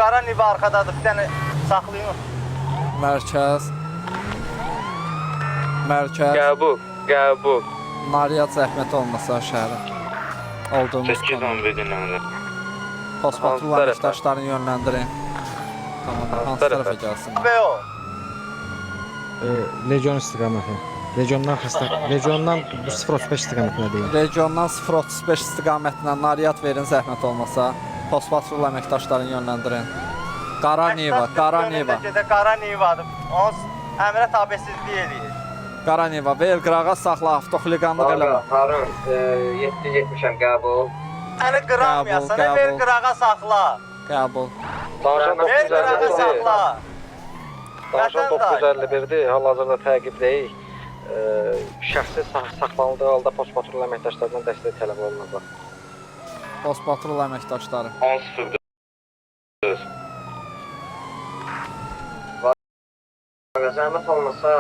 Qara Niva arxadadır, bir dənə saxlayın. Mərkəz, Qəbul. Naryad zəhmət olmasa şəhərə. Olduğumuz 8-11 dinləmələr. Postpatrul əməkdaşlarını yönləndirin. Tamam, hansı tərəfə gəlsin? BO. Legion istiqaməti. Legiondan 035 istiqamətinə deyil. Regiondan 035 istiqamətinə naryad verin zəhmət olmasa. Postpatrul əməkdaşlarını yönləndirin. Qara Niva. Qara Nivadır. Onun əmrə tabesizlik eləyir. Qara Niva, Belqrağa saxla, avtoxuliqanlıq eləmə. Harun, 7-70-əm, qəbul. Səni qıramayasın, Belqrağa saxla. Qəbul. Belqrağa saxla. Danışan 951-dir, hal-hazırda təqibdəyik. Şəxsi saxlanıldığı halda postpatrul əməkdaşlarından dəstək tələb olunacaq. Postpatrul əməkdaşları. 10-0-4. Zəhmət olmasa,